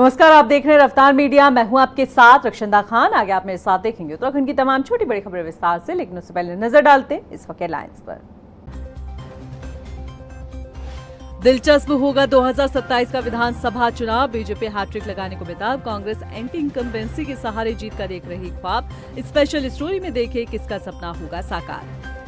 नमस्कार, आप देख रहे हैं रफ्तार मीडिया। मैं हूं आपके साथ रक्षंदा खान। आगे आप मेरे साथ देखेंगे उत्तराखंड की तमाम छोटी बड़ी खबरें विस्तार से, लेकिन उससे पहले नजर डालते हैं इस वक्त हेडलाइंस पर। दिलचस्प होगा 2027 का विधानसभा चुनाव, बीजेपी हैट्रिक लगाने को बेताब, कांग्रेस एंटी इनकम्बेंसी के सहारे जीत का देख रही ख्वाब। स्पेशल स्टोरी में देखें किसका सपना होगा साकार।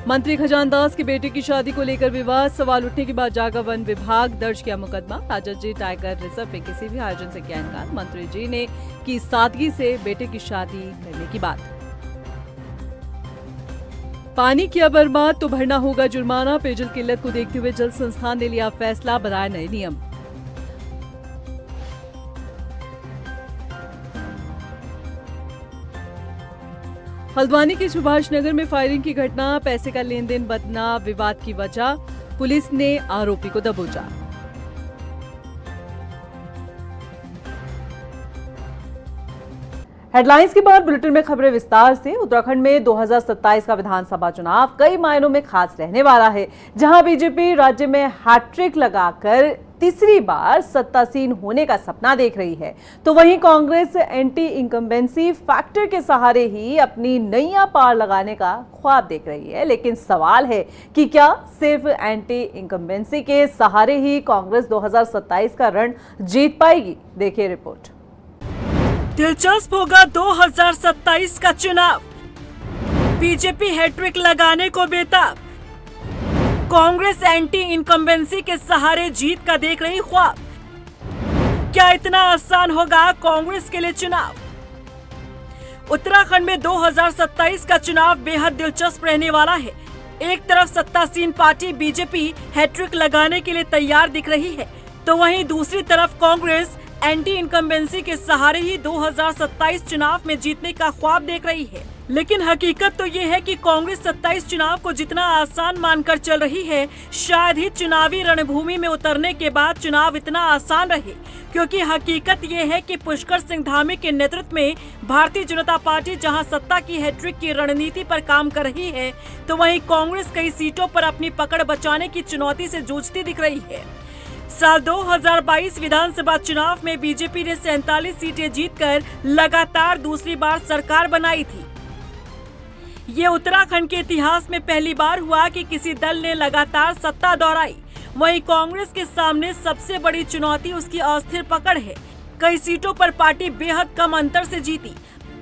मंत्री खजानदास के बेटे की शादी को लेकर विवाद, सवाल उठने के बाद जागा वन विभाग, दर्ज किया मुकदमा। राजद जी टाइगर रिजर्व में किसी भी आयोजन से किया इनकार, मंत्री जी ने की सादगी से बेटे की शादी करने की बात। पानी किया बर्बाद तो भरना होगा जुर्माना, पेयजल किल्लत को देखते हुए जल संस्थान ने लिया फैसला, बनाए नए नियम। हल्द्वानी के सुभाष नगर में फायरिंग की घटना, पैसे का लेन देन बदना विवाद की वजह, पुलिस ने आरोपी को दबोचा। हेडलाइंस के बाद बुलेटिन में खबरें विस्तार से। उत्तराखंड में 2027 का विधानसभा चुनाव कई मायनों में खास रहने वाला है, जहां बीजेपी राज्य में हैट्रिक लगाकर तीसरी बार सत्तासीन होने का सपना देख रही है, तो वहीं कांग्रेस एंटी इनकम्बेंसी फैक्टर के सहारे ही अपनी नैया पार लगाने का ख्वाब देख रही है। लेकिन सवाल है कि क्या सिर्फ एंटी इनकम्बेंसी के सहारे ही कांग्रेस 2027 का रण जीत पाएगी? देखिए रिपोर्ट। दिलचस्प होगा 2027 का चुनाव, बीजेपी हैट्रिक लगाने को बेताब, कांग्रेस एंटी इनकम्बेंसी के सहारे जीत का देख रही ख्वाब। क्या इतना आसान होगा कांग्रेस के लिए चुनाव? उत्तराखंड में 2027 का चुनाव बेहद दिलचस्प रहने वाला है। एक तरफ सत्तासीन पार्टी बीजेपी हैट्रिक लगाने के लिए तैयार दिख रही है, तो वहीं दूसरी तरफ कांग्रेस एंटी इनकम्बेंसी के सहारे ही 2027 चुनाव में जीतने का ख्वाब देख रही है। लेकिन हकीकत तो ये है कि कांग्रेस 27 चुनाव को जितना आसान मानकर चल रही है, शायद ही चुनावी रणभूमि में उतरने के बाद चुनाव इतना आसान रहे, क्योंकि हकीकत ये है कि पुष्कर सिंह धामी के नेतृत्व में भारतीय जनता पार्टी जहां सत्ता की हैट्रिक की रणनीति पर काम कर रही है, तो वहीं कांग्रेस कई सीटों पर अपनी पकड़ बचाने की चुनौती से जूझती दिख रही है। साल 2022 विधानसभा चुनाव में बीजेपी ने 47 सीटें जीतकर लगातार दूसरी बार सरकार बनाई थी। ये उत्तराखंड के इतिहास में पहली बार हुआ कि किसी दल ने लगातार सत्ता दोहराई। वहीं कांग्रेस के सामने सबसे बड़ी चुनौती उसकी अस्थिर पकड़ है। कई सीटों पर पार्टी बेहद कम अंतर से जीती।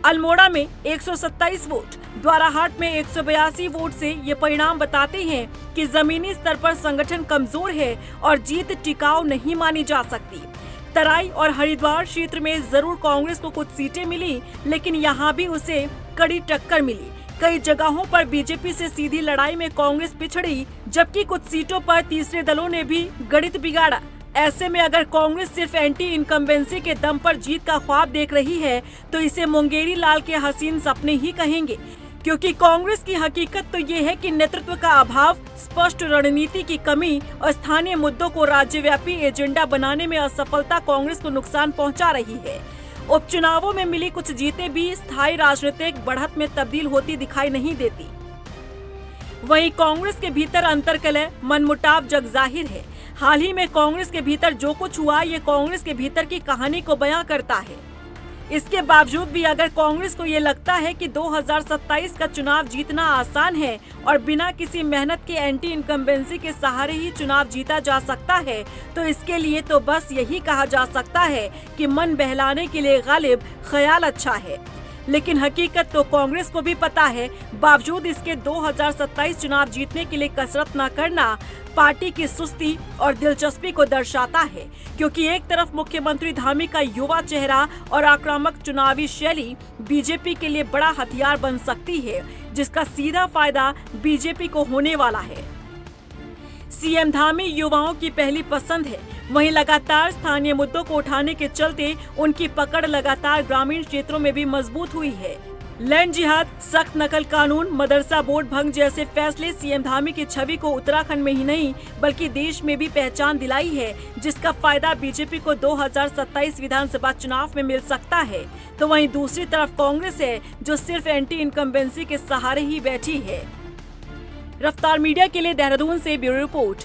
अल्मोड़ा में 127 वोट, द्वाराहाट में 182 वोट से ये परिणाम बताते हैं कि जमीनी स्तर पर संगठन कमजोर है और जीत टिकाऊ नहीं मानी जा सकती। तराई और हरिद्वार क्षेत्र में जरूर कांग्रेस को कुछ सीटें मिली, लेकिन यहाँ भी उसे कड़ी टक्कर मिली। कई जगहों पर बीजेपी से सीधी लड़ाई में कांग्रेस पिछड़ी, जबकि कुछ सीटों पर तीसरे दलों ने भी गणित बिगाड़ा। ऐसे में अगर कांग्रेस सिर्फ एंटी इनकम्बेंसी के दम पर जीत का ख्वाब देख रही है, तो इसे मुंगेरी लाल के हसीन सपने ही कहेंगे, क्योंकि कांग्रेस की हकीकत तो ये है कि नेतृत्व का अभाव, स्पष्ट रणनीति की कमी और स्थानीय मुद्दों को राज्यव्यापी एजेंडा बनाने में असफलता कांग्रेस को नुकसान पहुंचा रही है। उपचुनावों में मिली कुछ जीतें भी स्थायी राजनीतिक बढ़त में तब्दील होती दिखाई नहीं देती। वहीं कांग्रेस के भीतर अंतर्कलह, मनमुटाव जगजाहिर है। हाल ही में कांग्रेस के भीतर जो कुछ हुआ, ये कांग्रेस के भीतर की कहानी को बयां करता है। इसके बावजूद भी अगर कांग्रेस को ये लगता है कि 2027 का चुनाव जीतना आसान है और बिना किसी मेहनत के एंटी इनकम्बेंसी के सहारे ही चुनाव जीता जा सकता है, तो इसके लिए तो बस यही कहा जा सकता है कि मन बहलाने के लिए गालिब ख्याल अच्छा है। लेकिन हकीकत तो कांग्रेस को भी पता है। बावजूद इसके 2027 चुनाव जीतने के लिए कसरत न करना पार्टी की सुस्ती और दिलचस्पी को दर्शाता है, क्योंकि एक तरफ मुख्यमंत्री धामी का युवा चेहरा और आक्रामक चुनावी शैली बीजेपी के लिए बड़ा हथियार बन सकती है, जिसका सीधा फायदा बीजेपी को होने वाला है। सीएम धामी युवाओं की पहली पसंद है, वहीं लगातार स्थानीय मुद्दों को उठाने के चलते उनकी पकड़ लगातार ग्रामीण क्षेत्रों में भी मजबूत हुई है। लैंड जिहाद, सख्त नकल कानून, मदरसा बोर्ड भंग जैसे फैसले सीएम धामी की छवि को उत्तराखंड में ही नहीं बल्कि देश में भी पहचान दिलाई है, जिसका फायदा बीजेपी को 2027 विधानसभा चुनाव में मिल सकता है। तो वहीं दूसरी तरफ कांग्रेस है, जो सिर्फ एंटी इनकम्बेंसी के सहारे ही बैठी है। रफ्तार मीडिया के लिए देहरादून से ब्यूरो रिपोर्ट।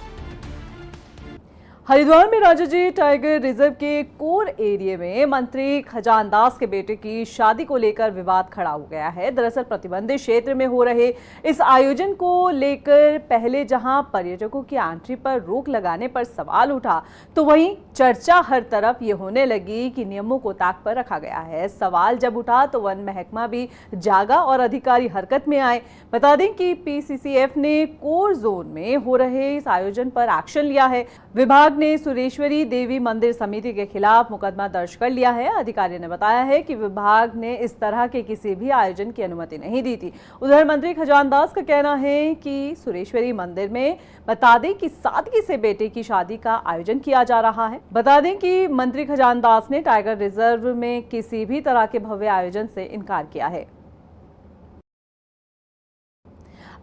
हरिद्वार में राजाजी टाइगर रिजर्व के कोर एरिया में मंत्री खजान दास के बेटे की शादी को लेकर विवाद खड़ा हो गया है। दरअसल प्रतिबंधित क्षेत्र में हो रहे इस आयोजन को लेकर पहले जहां पर्यटकों की एंट्री पर रोक लगाने पर सवाल उठा, तो वहीं चर्चा हर तरफ ये होने लगी कि नियमों को ताक पर रखा गया है। सवाल जब उठा तो वन महकमा भी जागा और अधिकारी हरकत में आए। बता दें कि पीसीसीएफ ने कोर जोन में हो रहे इस आयोजन पर एक्शन लिया है। विभाग ने सुरेश्वरी देवी मंदिर समिति के खिलाफ मुकदमा दर्ज कर लिया है। अधिकारी ने बताया है कि विभाग ने इस तरह के किसी भी आयोजन की अनुमति नहीं दी थी। उधर मंत्री खजान दास का कहना है कि सुरेश्वरी मंदिर में बता दें कि सादगी से बेटे की शादी का आयोजन किया जा रहा है। बता दें कि मंत्री खजान दास ने टाइगर रिजर्व में किसी भी तरह के भव्य आयोजन से इनकार किया है।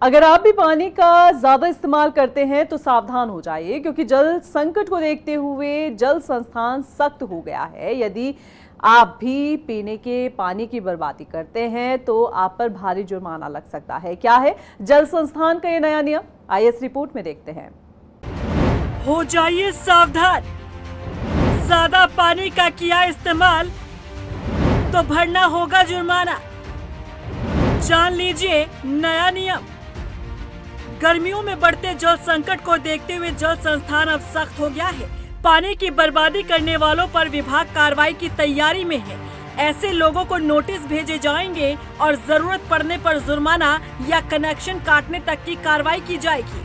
अगर आप भी पानी का ज्यादा इस्तेमाल करते हैं तो सावधान हो जाइए, क्योंकि जल संकट को देखते हुए जल संस्थान सख्त हो गया है। यदि आप भी पीने के पानी की बर्बादी करते हैं तो आप पर भारी जुर्माना लग सकता है। क्या है जल संस्थान का ये नया नियम, आइए इस रिपोर्ट में देखते हैं। हो जाइए सावधान, ज्यादा पानी का किया इस्तेमाल तो भरना होगा जुर्माना। जान लीजिए नया नियम। गर्मियों में बढ़ते जल संकट को देखते हुए जल संस्थान अब सख्त हो गया है। पानी की बर्बादी करने वालों पर विभाग कार्रवाई की तैयारी में है। ऐसे लोगों को नोटिस भेजे जाएंगे और जरूरत पड़ने पर जुर्माना या कनेक्शन काटने तक की कार्रवाई की जाएगी।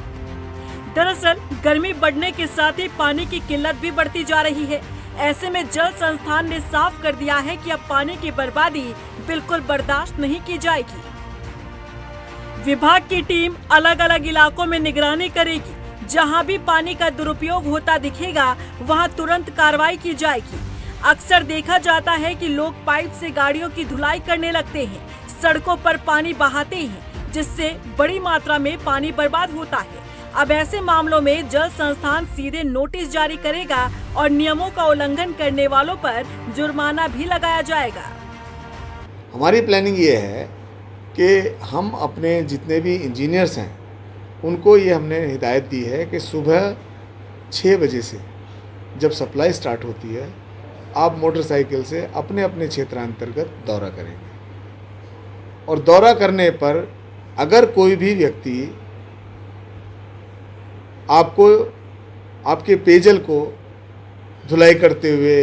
दरअसल गर्मी बढ़ने के साथ ही पानी की किल्लत भी बढ़ती जा रही है। ऐसे में जल संस्थान ने साफ कर दिया है कि अब पानी की बर्बादी बिल्कुल बर्दाश्त नहीं की जाएगी। विभाग की टीम अलग अलग इलाकों में निगरानी करेगी। जहां भी पानी का दुरुपयोग होता दिखेगा वहां तुरंत कार्रवाई की जाएगी। अक्सर देखा जाता है कि लोग पाइप से गाड़ियों की धुलाई करने लगते हैं, सड़कों पर पानी बहाते हैं, जिससे बड़ी मात्रा में पानी बर्बाद होता है। अब ऐसे मामलों में जल संस्थान सीधे नोटिस जारी करेगा और नियमों का उल्लंघन करने वालों पर जुर्माना भी लगाया जाएगा। हमारी प्लानिंग ये है कि हम अपने जितने भी इंजीनियर्स हैं उनको ये हमने हिदायत दी है कि सुबह 6 बजे से जब सप्लाई स्टार्ट होती है आप मोटरसाइकिल से अपने अपने क्षेत्रांतर्गत दौरा करेंगे। और दौरा करने पर अगर कोई भी व्यक्ति आपको आपके पेयजल को धुलाई करते हुए,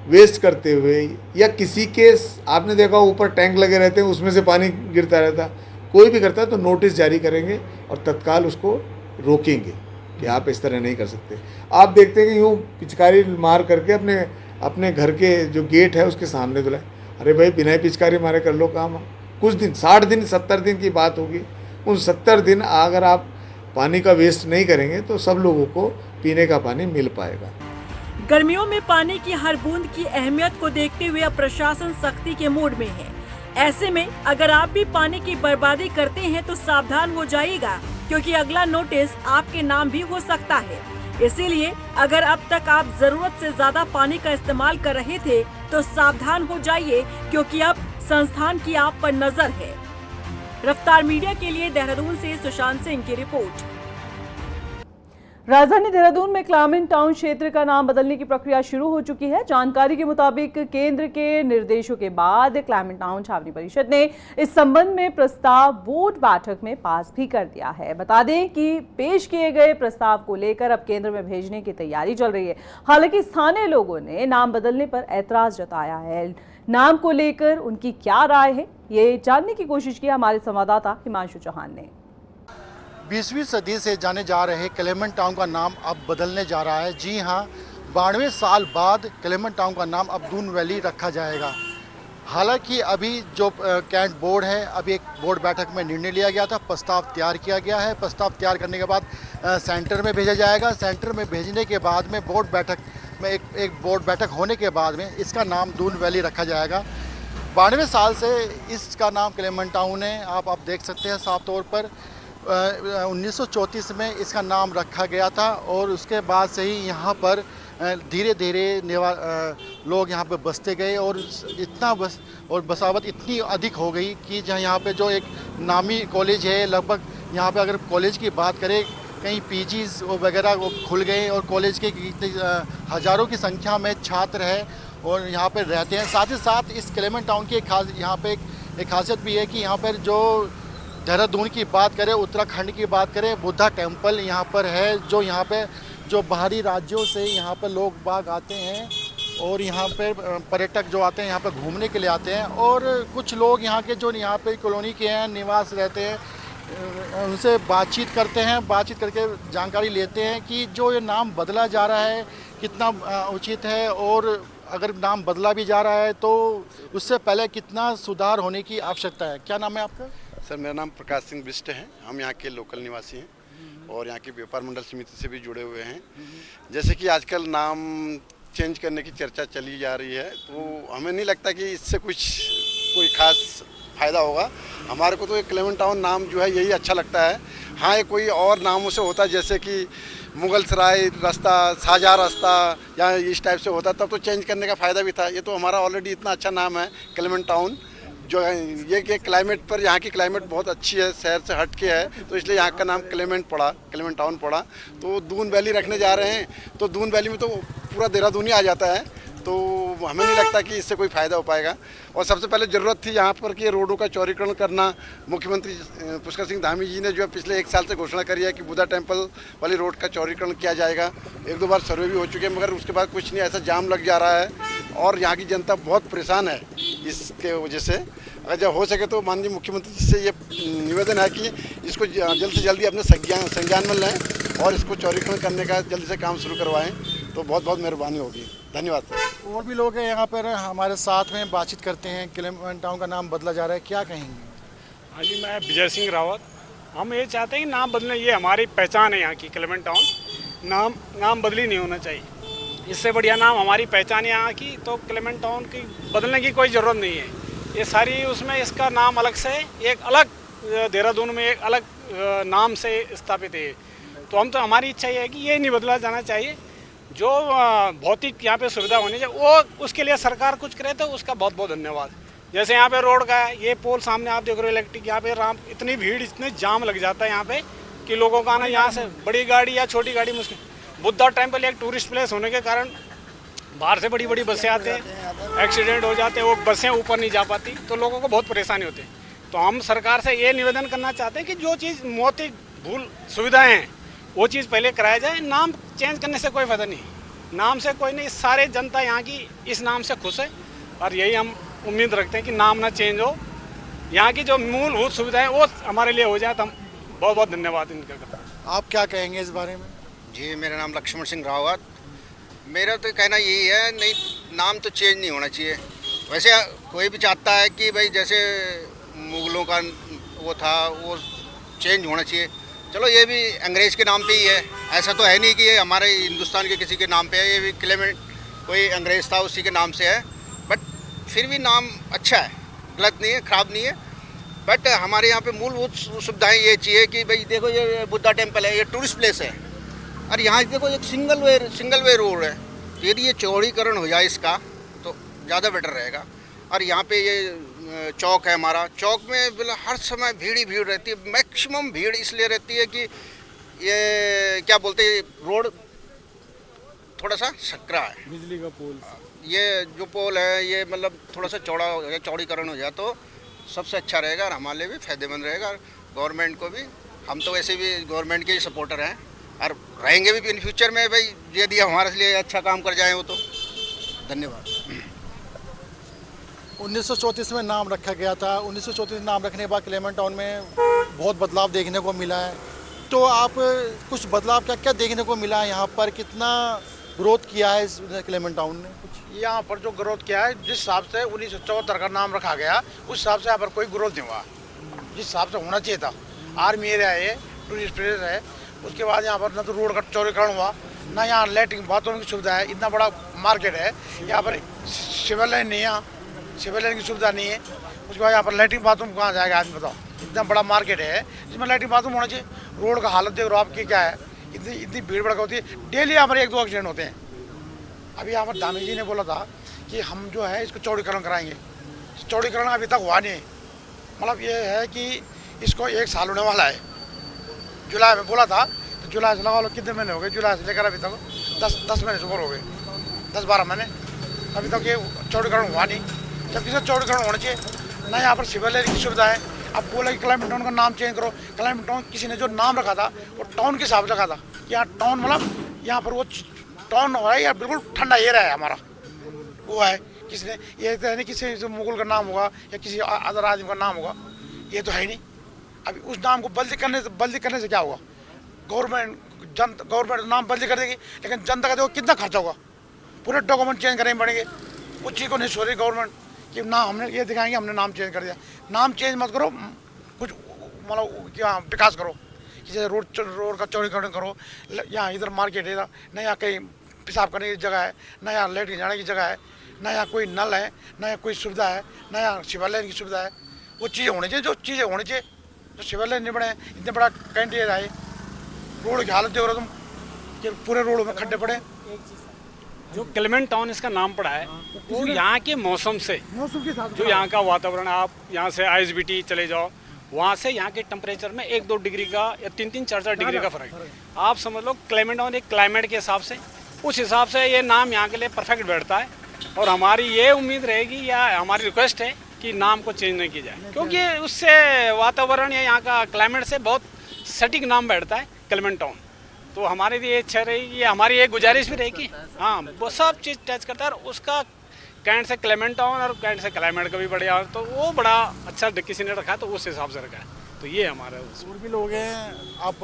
वेस्ट करते हुए, या किसी के आपने देखा ऊपर टैंक लगे रहते हैं उसमें से पानी गिरता रहता, कोई भी करता है तो नोटिस जारी करेंगे और तत्काल उसको रोकेंगे कि आप इस तरह नहीं कर सकते। आप देखते हैं कि यूँ पिचकारी मार करके अपने घर के जो गेट है उसके सामने धुलाए। अरे भाई बिना पिचकारी मारे कर लो काम। कुछ दिन 60 दिन 70 दिन की बात होगी, उन 70 दिन अगर आप पानी का वेस्ट नहीं करेंगे तो सब लोगों को पीने का पानी मिल पाएगा। गर्मियों में पानी की हर बूंद की अहमियत को देखते हुए अब प्रशासन सख्ती के मूड में है। ऐसे में अगर आप भी पानी की बर्बादी करते हैं तो सावधान हो जाइएगा, क्योंकि अगला नोटिस आपके नाम भी हो सकता है। इसीलिए अगर अब तक आप जरूरत से ज्यादा पानी का इस्तेमाल कर रहे थे तो सावधान हो जाइए, क्योंकि अब संस्थान की आप पर नजर है। रफ्तार मीडिया के लिए देहरादून से सुशांत सिंह की रिपोर्ट। राजधानी देहरादून में क्लामेंट टाउन क्षेत्र का नाम बदलने की प्रक्रिया शुरू हो चुकी है। जानकारी के मुताबिक केंद्र के निर्देशों के बाद क्लामेंट टाउन छावनी परिषद ने इस संबंध में प्रस्ताव बोर्ड बैठक में पास भी कर दिया है। बता दें कि पेश किए गए प्रस्ताव को लेकर अब केंद्र में भेजने की तैयारी चल रही है। हालांकि स्थानीय लोगों ने नाम बदलने पर ऐतराज जताया है। नाम को लेकर उनकी क्या राय है, ये जानने की कोशिश की हमारे संवाददाता हिमांशु चौहान ने। 20वीं सदी से जाने जा रहे क्लेमेंट टाउन का नाम अब बदलने जा रहा है। जी हाँ, 92 साल बाद क्लेमेंट टाउन का नाम अब दून वैली रखा जाएगा। हालांकि अभी जो कैंट बोर्ड है, अभी एक बोर्ड बैठक में निर्णय लिया गया था, प्रस्ताव तैयार किया गया है। प्रस्ताव तैयार करने के बाद सेंटर में भेजा जाएगा। सेंटर में भेजने के बाद में बोर्ड बैठक में एक बोर्ड बैठक होने के बाद में इसका नाम दून वैली रखा जाएगा। 92 साल से इसका नाम क्लेमेंट टाउन है। आप देख सकते हैं साफ तौर पर 1934 में इसका नाम रखा गया था और उसके बाद से ही यहाँ पर धीरे धीरे लोग यहाँ पे बसते गए और बसावट इतनी अधिक हो गई कि जहाँ यहाँ पे जो एक नामी कॉलेज है, लगभग यहाँ पे अगर कॉलेज की बात करें कई पीजीज वगैरह वो खुल गए और कॉलेज के हज़ारों की संख्या में छात्र है और यहाँ पर रहते हैं। साथ ही साथ इस क्लेमेंट टाउन की यहाँ पे एक खासियत भी है कि यहाँ पर जो देहरादून की बात करें, उत्तराखंड की बात करें, बुद्धा टेम्पल यहाँ पर है, जो यहाँ पे जो बाहरी राज्यों से यहाँ पर लोग बाग आते हैं और यहाँ पर पर्यटक जो आते हैं यहाँ पर घूमने के लिए आते हैं। और कुछ लोग यहाँ के जो यहाँ पे कॉलोनी के हैं, निवास रहते हैं, उनसे बातचीत करते हैं, बातचीत करके जानकारी लेते हैं कि जो ये नाम बदला जा रहा है कितना उचित है और अगर नाम बदला भी जा रहा है तो उससे पहले कितना सुधार होने की आवश्यकता है। क्या नाम है आपका? सर, मेरा नाम प्रकाश सिंह बिष्ट है। हम यहाँ के लोकल निवासी हैं और यहाँ की व्यापार मंडल समिति से भी जुड़े हुए हैं। जैसे कि आजकल नाम चेंज करने की चर्चा चली जा रही है, तो हमें नहीं लगता कि इससे कोई खास फ़ायदा होगा। हमारे को तो ये क्लेमेंट टाउन नाम जो है यही अच्छा लगता है। हाँ, ये कोई और नामों से होता जैसे कि मुगल सराय रास्ता, शाहजहाँ रास्ता या इस टाइप से होता तब तो चेंज करने का फ़ायदा भी था। ये तो हमारा ऑलरेडी इतना अच्छा नाम है क्लेमेंट टाउन, जो है ये कि क्लाइमेट पर यहाँ की क्लाइमेट बहुत अच्छी है, शहर से हट के है, तो इसलिए यहाँ का नाम क्लेमेंट टाउन पड़ा। तो दून वैली रखने जा रहे हैं तो दून वैली में तो पूरा देहरादून ही आ जाता है, तो हमें नहीं लगता कि इससे कोई फ़ायदा हो पाएगा। और सबसे पहले ज़रूरत थी यहाँ पर कि रोडों का चौड़ीकरण करना। मुख्यमंत्री पुष्कर सिंह धामी जी ने जो है पिछले 1 साल से घोषणा करी है कि बुद्धा टेम्पल वाली रोड का चौड़ीकरण किया जाएगा। 1-2 बार सर्वे भी हो चुके हैं, मगर उसके बाद कुछ नहीं, ऐसा जाम लग जा रहा है और यहाँ की जनता बहुत परेशान है इसके वजह से। अगर जब हो सके तो माननीय मुख्यमंत्री जी से ये निवेदन है कि इसको जल्द से जल्दी अपने संज्ञान में लें और इसको चौड़ीकरण करने का जल्दी से काम शुरू करवाएं, तो बहुत बहुत मेहरबानी होगी। धन्यवाद सर। और भी लोग हैं यहाँ पर हमारे साथ में, बातचीत करते हैं। क्लेमेंट टाउन का नाम बदला जा रहा है, क्या कहेंगे? हाँ जी, मैं विजय सिंह रावत। हम ये चाहते हैं कि नाम बदलने, ये हमारी पहचान है यहाँ की क्लेमेंट टाउन। नाम बदली नहीं होना चाहिए, इससे बढ़िया नाम हमारी पहचान है यहाँ की, तो क्लेमेंट टाउन की बदलने की कोई ज़रूरत नहीं है। ये सारी उसमें इसका नाम अलग से, एक अलग देहरादून में एक अलग नाम से स्थापित है। तो हमारी इच्छा ये है कि ये नहीं बदला जाना चाहिए। जो भौतिक यहाँ पे सुविधा होनी चाहिए वो उसके लिए सरकार कुछ करे तो उसका बहुत बहुत धन्यवाद। जैसे यहाँ पे रोड का है, ये पोल सामने आप देख रहे हो इलेक्ट्रिक, यहाँ पे इतनी भीड़, इतने जाम लग जाता है यहाँ पे कि लोगों का आना यहाँ से बड़ी गाड़ी या छोटी गाड़ी मुश्किल। बुद्धा टेम्पल एक टूरिस्ट प्लेस होने के कारण बाहर से बड़ी बड़ी बसें आते हैं, एक्सीडेंट हो जाते हैं, वो बसें ऊपर नहीं जा पाती, तो लोगों को बहुत परेशानी होती है। तो हम सरकार से ये निवेदन करना चाहते हैं कि जो चीज़ भौतिक सुविधाएँ हैं वो चीज़ पहले कराया जाए। नाम चेंज करने से कोई फ़ायदा नहीं, नाम से कोई नहीं, सारे जनता यहाँ की इस नाम से खुश है और यही हम उम्मीद रखते हैं कि नाम ना चेंज हो, यहाँ की जो मूलभूत सुविधाएं वो हमारे लिए हो जाए। तो हम बहुत बहुत धन्यवाद इनका। आप क्या कहेंगे इस बारे में? जी, मेरा नाम लक्ष्मण सिंह रावत। मेरा तो कहना यही है, नहीं, नाम तो चेंज नहीं होना चाहिए। वैसे कोई भी चाहता है कि भाई जैसे मुगलों का वो था वो चेंज होना चाहिए, चलो ये भी अंग्रेज़ के नाम पे ही है, ऐसा तो है नहीं कि ये हमारे हिंदुस्तान के किसी के नाम पे है। ये भी क्लेमेंट कोई अंग्रेज़ था उसी के नाम से है, बट फिर भी नाम अच्छा है, गलत नहीं है, ख़राब नहीं है। बट हमारे यहाँ पे मूलभूत सुविधाएं ये चाहिए कि भाई देखो ये बुद्धा टेम्पल है, ये टूरिस्ट प्लेस है और यहाँ देखो एक सिंगल वे रोड है, तो यदि ये चौड़ीकरण हो जाए इसका तो ज़्यादा बेटर रहेगा। और यहाँ पे ये चौक है हमारा, चौक में हर समय भीड़ ही भीड़ रहती है। मैक्सिमम भीड़ इसलिए रहती है कि ये क्या बोलते हैं, रोड थोड़ा सा सकरा है, बिजली का पोल, ये जो पोल है ये मतलब थोड़ा सा चौड़ा हो जाए, चौड़ीकरण हो जाए तो सबसे अच्छा रहेगा और हमारे लिए भी फायदेमंद रहेगा, गवर्नमेंट को भी। हम तो वैसे भी गवर्नमेंट के ही सपोर्टर हैं और रहेंगे भी इन फ्यूचर में, भाई यदि हमारे लिए अच्छा काम कर जाए वो तो। धन्यवाद। 1934 में नाम रखा गया था। 1934 नाम रखने के बाद क्लेमेंट टाउन में बहुत बदलाव देखने को मिला है, तो आप कुछ बदलाव क्या क्या देखने को मिला है यहाँ पर? कितना ग्रोथ किया है इस क्लेमेंट टाउन ने? कुछ यहाँ पर जो ग्रोथ किया है, जिस हिसाब से 1974 का नाम रखा गया उस हिसाब से यहाँ पर कोई ग्रोथ नहीं हुआ जिस हिसाब से होना चाहिए था। आर्मी एरिया है, टूरिस्ट प्लेस है, उसके बाद यहाँ पर न तो रोड का चौड़ीकरण हुआ, ना यहाँ लैट्रिन बाथरूम की सुविधा है। इतना बड़ा मार्केट है, यहाँ पर सिविल लाइन नहीं है, सिविल लाइन की सुविधा नहीं है। उसके बाद यहाँ पर लैट्रिन बाथरूम कहाँ जाएगा आदमी, बताओ। इतना बड़ा मार्केट है जिसमें लैट्रिन बाथरूम होना चाहिए। रोड का हालत देख रहे हो आप की क्या है, इतनी भीड़ भड़का होती है, डेली यहाँ पर 1-2 एक्सीडेंट होते हैं। अभी यहाँ पर दामी जी ने बोला था कि हम जो है इसको चौड़ीकरण कराएंगे, चौड़ीकरण अभी तक हुआ नहीं। मतलब ये है कि इसको 1 साल होने वाला है, जुलाई में बोला था, तो जुलाई से लगा लो कितने महीने हो गए, जुलाई से लेकर अभी तक 10 महीने से ऊपर हो गए, 10-12 महीने अभी तक ये चौड़ीकरण हुआ नहीं। जबकि सर चौड़ीकरण होना चाहिए ना, यहाँ पर सिविल लाइन की सुविधा है। अब बोला कि क्लाइमेट टाउन का नाम चेंज करो, क्लाइमेट टाउन किसी ने जो नाम रखा था वो टाउन के हिसाब से रखा था। यहाँ टाउन मतलब यहाँ पर वो टाउन हो रहा है या बिल्कुल ठंडा एरिया है हमारा, वो है। किसी ने ये तो है नहीं किसी मुगल का नाम होगा या किसी अदर आदमी का नाम होगा, ये तो है ही नहीं। अभी उस नाम को बदली करने से क्या होगा? गवर्नमेंट नाम बदली कर देगी, लेकिन जनता का देखो कितना खर्चा होगा, पूरे डॉक्यूमेंट चेंज करने पड़ेंगे। उस चीज़ को नहीं सोच रही गवर्नमेंट कि ना हमने ये दिखाएंगे हमने नाम चेंज कर दिया। नाम चेंज मत करो, कुछ मतलब यहाँ विकास करो, जैसे रोड का चौड़ीकरण करो। यहाँ इधर मार्केट है, ना यहाँ कहीं पेशाब करने की जगह है, ना यहाँ लेट जाने की जगह है, ना यहाँ कोई नल है, ना यहाँ कोई सुविधा है, ना यहाँ सिविल लाइन की सुविधा है। वो चीज़ें होनी चाहिए, जो चीज़ें होनी चाहिए। जो सिविल लाइन नहीं बने, इतने बड़ा कैंटीन है, रोड की हालत देख रहे हो तुम कि पूरे रोड में खड्डे पड़े। जो क्लेमेंट टाउन इसका नाम पड़ा है वो यहाँ के मौसम से, जो यहाँ का वातावरण, आप यहाँ से ISBT चले जाओ, वहाँ से यहाँ के टेम्परेचर में 1-2 डिग्री का या 3-3, 4-4 डिग्री का फर्क है। आप समझ लो क्लेमेंट टाउन एक क्लाइमेट के हिसाब से, उस हिसाब से ये नाम यहाँ के लिए परफेक्ट बैठता है। और हमारी ये उम्मीद रहेगी या हमारी रिक्वेस्ट है कि नाम को चेंज नहीं किया जाए, क्योंकि उससे वातावरण या यहाँ का क्लाइमेट से बहुत सटीक नाम बैठता है क्लेमेंट टाउन। तो हमारी भी ये इच्छा रहेगी, हमारी ये गुजारिश भी रहेगी, हाँ वो सब चीज़ टच करता है। और उसका कैंट से क्लेमेंट टाउन और कैंट से क्लाइमेट का भी बढ़िया, तो वो बड़ा अच्छा किसी ने रखा है, तो उस हिसाब से रखा है। तो ये हमारा और भी लोग हैं। आप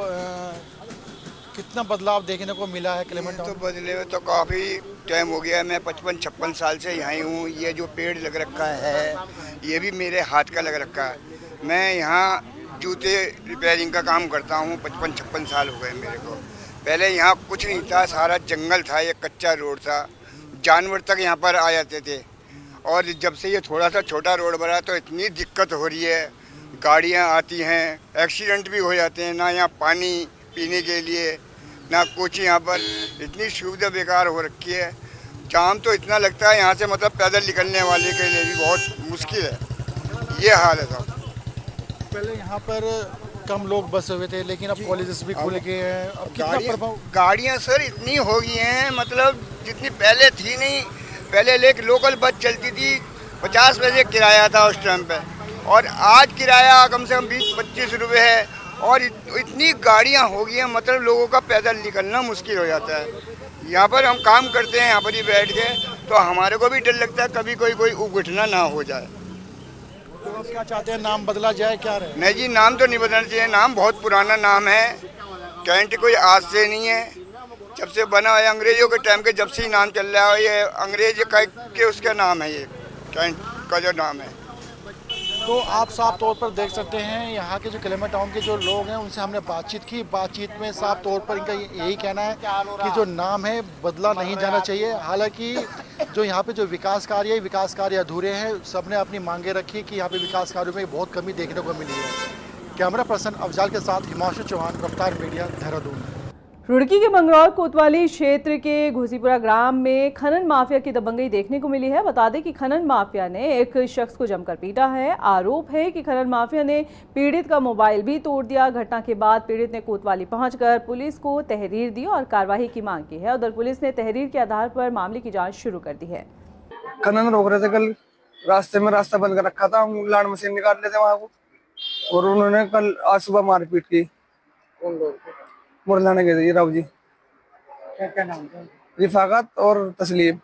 कितना बदलाव देखने को मिला है क्लेमेंट टाउन? तो बदले में तो काफ़ी टाइम हो गया है। मैं 55-56 साल से यहाँ हूँ। ये जो पेड़ लग रखा है ये भी मेरे हाथ का लग रखा है। मैं यहाँ जूते रिपेयरिंग का काम करता हूँ। 55-56 साल हो गए मेरे को। पहले यहाँ कुछ नहीं था, सारा जंगल था, ये कच्चा रोड था, जानवर तक यहाँ पर आ जाते थे। और जब से ये थोड़ा सा छोटा रोड बना तो इतनी दिक्कत हो रही है, गाड़ियाँ आती हैं, एक्सीडेंट भी हो जाते हैं। ना यहाँ पानी पीने के लिए ना कुछ, यहाँ पर इतनी सुविधा बेकार हो रखी है। जाम तो इतना लगता है यहाँ से, मतलब पैदल निकलने वाले के लिए भी बहुत मुश्किल है। ये हाल है साहब। पहले यहाँ पर कम लोग बसे हुए थे, लेकिन अब कॉलेजेस भी खुल गए हैं। अब कितना प्रभाव? गाड़ियाँ सर इतनी हो गई हैं, मतलब जितनी पहले थी नहीं। पहले लोकल बस चलती थी, 50 पैसे किराया था उस टाइम पे, और आज किराया कम से कम 20-25 रुपये है। और इतनी गाड़ियाँ हो गई हैं, मतलब लोगों का पैदल निकलना मुश्किल हो जाता है। यहाँ पर हम काम करते हैं यहाँ पर ही बैठ के, तो हमारे को भी डर लगता है कभी कोई उगटना ना हो जाए। तो आप क्या चाहते हैं, नाम बदला जाए क्या रहे? नहीं जी, नाम तो नहीं बदलना चाहिए। नाम बहुत पुराना नाम है, कैंट कोई आज से नहीं है, जब से बना है अंग्रेजों के टाइम के, जब से ही नाम चल रहा है। ये अंग्रेज के उसका नाम है, ये कैंट का जो नाम है। तो आप साफ तौर पर देख सकते हैं यहाँ के जो क्लेमेंट टाउन के जो लोग हैं उनसे हमने बातचीत की। बातचीत में साफ तौर पर इनका यही कहना है कि जो नाम है बदला नहीं जाना चाहिए। हालांकि जो यहाँ पे जो विकास कार्य अधूरे हैं। सबने अपनी मांगे रखी कि यहाँ पे विकास कार्यों में बहुत कमी देखने को मिली है। कैमरा पर्सन अफजाल के साथ हिमांशु चौहान, रफ्तार मीडिया, देहरादून। रुड़की के मंगरौर कोतवाली क्षेत्र के घोसीपुरा ग्राम में खनन माफिया की दबंगई देखने को मिली है। बता दें कि खनन माफिया ने एक शख्स को जमकर पीटा है। आरोप है कि खनन माफिया ने पीड़ित का मोबाइल भी तोड़ दिया। घटना के बाद पीड़ित ने कोतवाली पहुंचकर पुलिस को तहरीर दी और कार्रवाई की मांग की है। उधर पुलिस ने तहरीर के आधार पर मामले की जाँच शुरू कर दी है। खनन रोक रहे थे, कल रास्ते में रास्ता बंद कर रखा था, हम लाड मशीन निकाल रहे थे वहाँ को, और उन्होंने कल आज सुबह मारपीट की। कौन लोग? मुरलाना गए थे राव जी। क्या नाम था? रिफाकत और तस्लीम।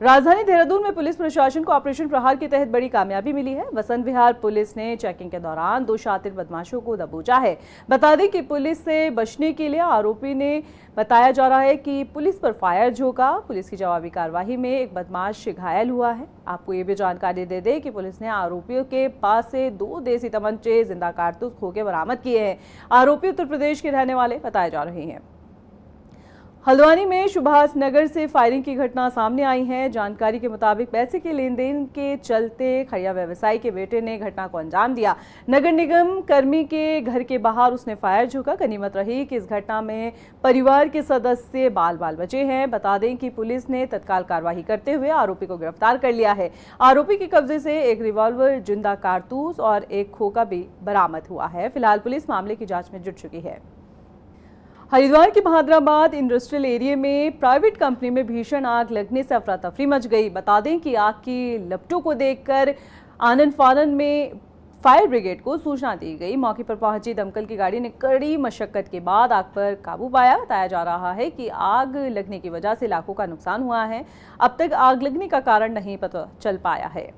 राजधानी देहरादून में पुलिस प्रशासन को ऑपरेशन प्रहार के तहत बड़ी कामयाबी मिली है। वसंत विहार पुलिस ने चेकिंग के दौरान 2 शातिर बदमाशों को दबोचा है। बता दें कि पुलिस से बचने के लिए आरोपी ने बताया जा रहा है कि पुलिस पर फायर झोंका। पुलिस की जवाबी कार्रवाई में एक बदमाश घायल हुआ है। आपको ये भी जानकारी दे दें कि पुलिस ने आरोपियों के पास से 2 देसी तमंचे, जिंदा कारतूस खोके बरामद किए हैं। आरोपी उत्तर प्रदेश के रहने वाले बताए जा रहे हैं। हल्द्वानी में सुभाष नगर से फायरिंग की घटना सामने आई है। जानकारी के मुताबिक पैसे के लेन देन के चलते खड़िया व्यवसायी के बेटे ने घटना को अंजाम दिया। नगर निगम कर्मी के घर के बाहर उसने फायर झोंका। गनीमत रही कि इस घटना में परिवार के सदस्य बाल बाल बचे हैं। बता दें कि पुलिस ने तत्काल कार्रवाई करते हुए आरोपी को गिरफ्तार कर लिया है। आरोपी के कब्जे से एक रिवॉल्वर, जिंदा कारतूस और एक खोका भी बरामद हुआ है। फिलहाल पुलिस मामले की जाँच में जुट चुकी है। हरिद्वार के बहादुराबाद इंडस्ट्रियल एरिया में प्राइवेट कंपनी में भीषण आग लगने से अफरा तफरी मच गई। बता दें कि आग की लपटों को देखकर आनंद फानन में फायर ब्रिगेड को सूचना दी गई। मौके पर पहुंची दमकल की गाड़ी ने कड़ी मशक्कत के बाद आग पर काबू पाया। बताया जा रहा है कि आग लगने की वजह से लाखों का नुकसान हुआ है। अब तक आग लगने का कारण नहीं पता चल पाया है।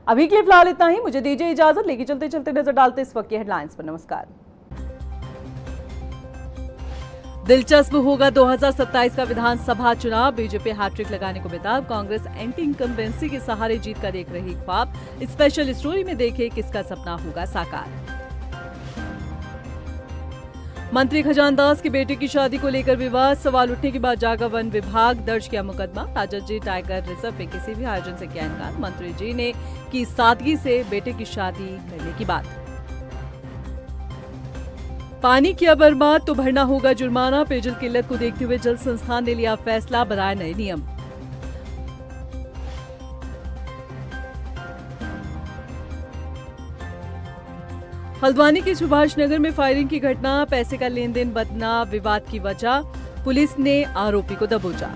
अभी के लिए फिलहाल इतना ही। मुझे दीजिए इजाजत। लेके चलते चलते नजर डालते इस वक्त की हेडलाइंस पर। नमस्कार। दिलचस्प होगा 2027 का विधानसभा चुनाव। बीजेपी हैट्रिक लगाने को बेताब। कांग्रेस एंटी इनकम्बेंसी के सहारे जीत का देख रही ख्वाब। स्पेशल स्टोरी में देखें किसका सपना होगा साकार। मंत्री खजानदास के बेटे की शादी को लेकर विवाद। सवाल उठने के बाद जागा वन विभाग, दर्ज किया मुकदमा। राजद जी टाइगर रिजर्व में किसी भी आयोजन से किया इनकार। मंत्री जी ने की सादगी से बेटे की शादी करने की बात। पानी किया बर्बाद तो भरना होगा जुर्माना। पेयजल किल्लत को देखते हुए जल संस्थान ने लिया फैसला, बनाए नए नियम। हल्द्वानी के सुभाष नगर में फायरिंग की घटना। पैसे का लेन देन बदना विवाद की वजह। पुलिस ने आरोपी को दबोचा।